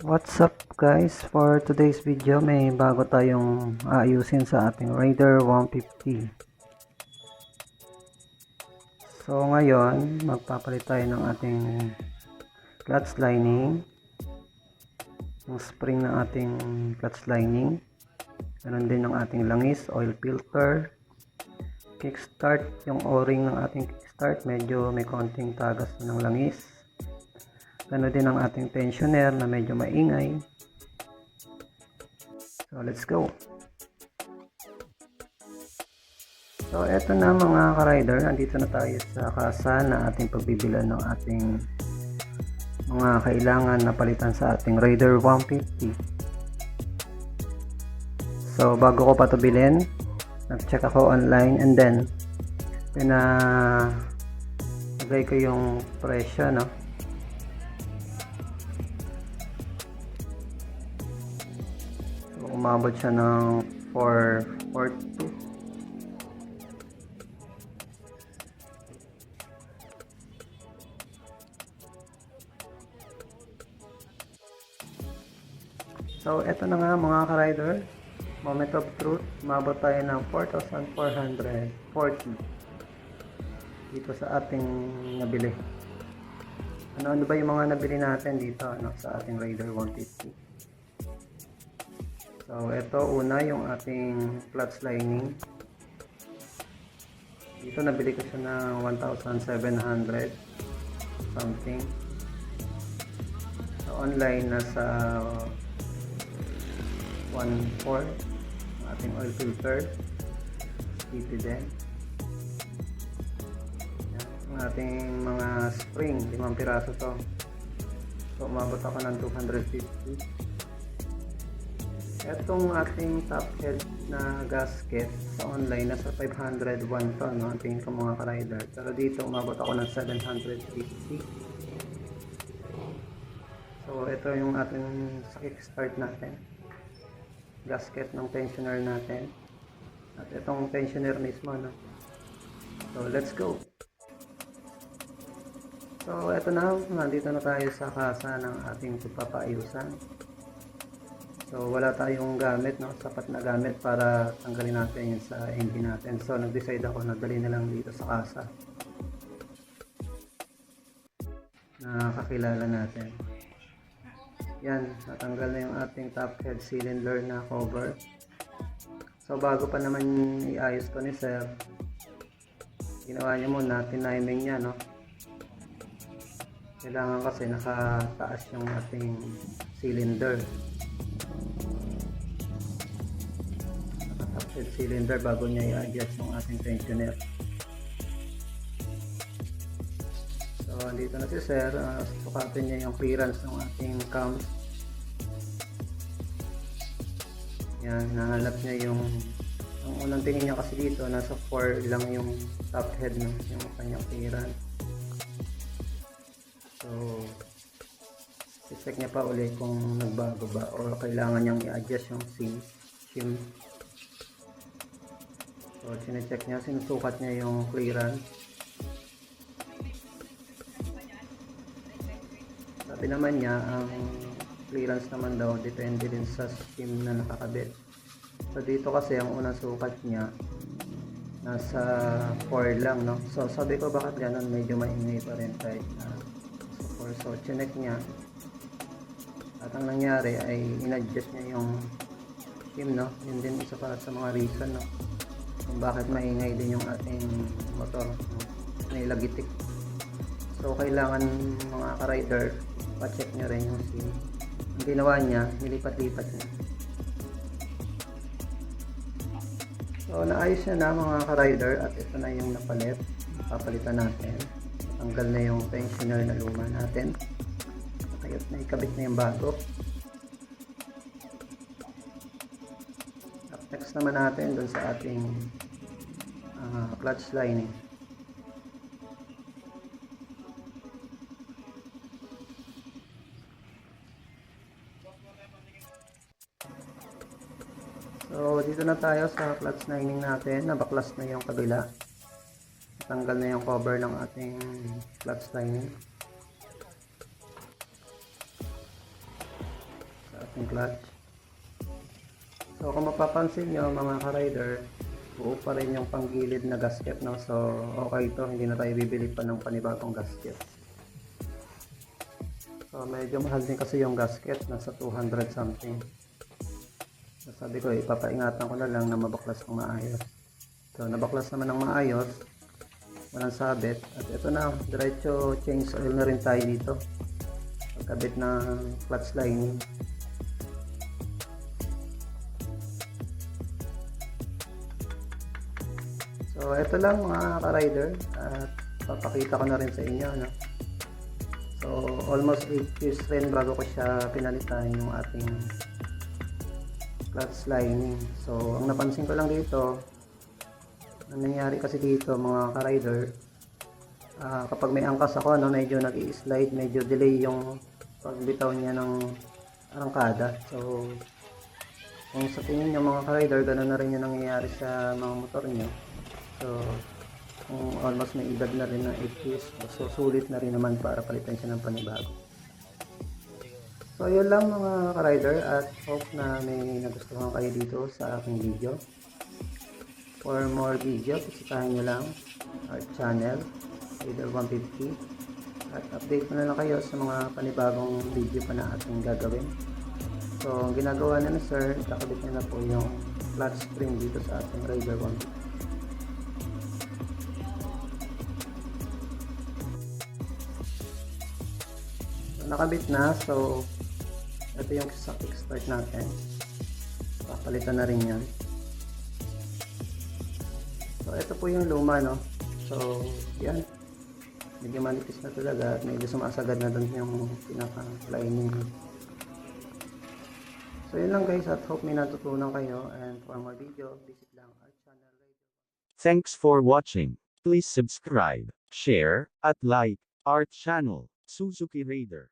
What's up guys, for today's video may bago tayong aayusin sa ating Raider 150. So ngayon magpapalit tayo ng ating clutch lining, yung spring ng ating clutch lining, ganoon din ng ating langis, oil filter, kickstart, yung o-ring ng ating kickstart medyo may konting tagas ng langis, ganoon din ang ating tensioner na medyo maingay. So let's go. So eto na mga ka-rider, nandito na tayo sa kasa na ating pagbibilan ng ating mga kailangan na palitan sa ating Raider 150. So bago ko pa ito bilhin, nag-check ako online and then pinagay ko yung presyo, no? So umabot siya ng 442. So, eto na nga mga ka-rider, moment of truth, umabot tayo ng 4,440 dito sa ating nabili. Ano ba yung mga nabili natin dito sa ating Raider 150? So, eto una yung ating clutch lining. Dito nabili ko siya ng 1,700 something. So, online nasa 1.4 ating oil filter, PP din. Yan, ang ating mga spring, 5 piraso to. So umabot ako ng 250. Etong ating top head na gasket sa online nasa 501 to, no? Tingin ko mga ka-rider, pero dito umabot ako ng 750. So ito yung ating sa kickstart natin, gasket ng tensioner natin at itong tensioner mismo, no? So let's go. So eto na, nandito na tayo sa kasa ng ating pagpapaayusan. So wala tayong gamit, no? Sapat na gamit para tanggalin natin yun sa engine natin. So nag-decide ako na dali na lang dito sa kasa na kakilala natin. Yan, natanggal na yung ating top head cylinder na cover. So bago pa naman iayos to ni sir, ginawa niya muna, tiniming niya, no? Kailangan kasi nakataas yung ating cylinder, naka-top head cylinder bago niya i-adjust yung ating tensioner. So dito na si sir, sukatin niya yung clearance ng ating cam. Yan, nahanap niya yung unang tingin niya kasi dito, nasa 4 lang yung top head, no? Yung kanyang clearance. So i-check niya pa ulit kung nagbago ba o kailangan niyang i-adjust yung shim. So sinecheck niya, sinusukat niya yung clearance. Sabi naman niya, ang clearance naman daw depende din sa shim na nakakabit. So dito kasi ang unang sukat niya nasa 4 lang, no? So sabi ko bakit ganun, medyo maingay pa rin kahit sa 4. So chinek niya at ang nangyari ay in-adjust niya yung shim, no? Yun din isa para sa mga reason, no? Kung bakit maingay din yung ating motor, no? May lagitik. So kailangan mga ka-rider, pa-check nyo rin yung shim. Ang ginawa niya, nilipat-lipat niya. So naayos niya na mga ka-rider at ito na yung napalit. Papalitan natin. Tanggal na yung tensioner na luma natin. Ayos na, ikabit na yung bago. At next naman natin dun sa ating clutch lining. So dito na tayo sa clutch lining natin, nabaklas na yung kabila, tanggal na yung cover ng ating clutch lining. ating clutch. So kung mapapansin nyo mga ka-rider, buo pa rin yung panggilid na gasket, no? So okay ito, hindi na tayo bibili pa ng panibagong gasket. So medyo mahal din kasi yung gasket, nasa 200 something. So, sabi ko ipapaingatan ko na lang na mabaklas ng maayos. So nabaklas naman ng maayos, walang sabit, at ito na, diretso change oil na rin tayo dito, pagkabit ng clutch lining. So ito lang mga ka-rider, at papakita ko na rin sa inyo, no? So almost 8 years rin bago ko siya pinalitan yung ating clutch lining. So ang napansin ko lang dito, ang nangyari kasi dito mga ka-rider, kapag may angkas ako, no, medyo nag-i-slide, medyo delay yung pagbitaw niya ng arangkada. So kung sa tingin nyo mga ka-rider, ganoon na rin yung nangyayari sa mga motor nyo. So kung almost may edad na rin na 8 years, so sulit na rin naman para palitan siya ng panibago. So yun lang mga ka-rider, at hope na may nagustuhan kayo dito sa aking video. For more video, bisitahin nyo lang our channel, Raider 150, at update na lang kayo sa mga panibagong video pa na ating gagawin. So ang ginagawa na sir, kakabit na po yung clutch spring dito sa ating Raider 150. Nakabit na, so ito yung sa kickstart natin, papalitan na rin yan. So ito po yung luma, no? So yan, medyo manipis na talaga at medyo sumasagad na dun yung pinaka lining. So yun lang guys, at hope may natutunan kayo, and for more video, visit lang our channel. Thanks for watching. Please subscribe, share, at like our channel, Suzuki Raider.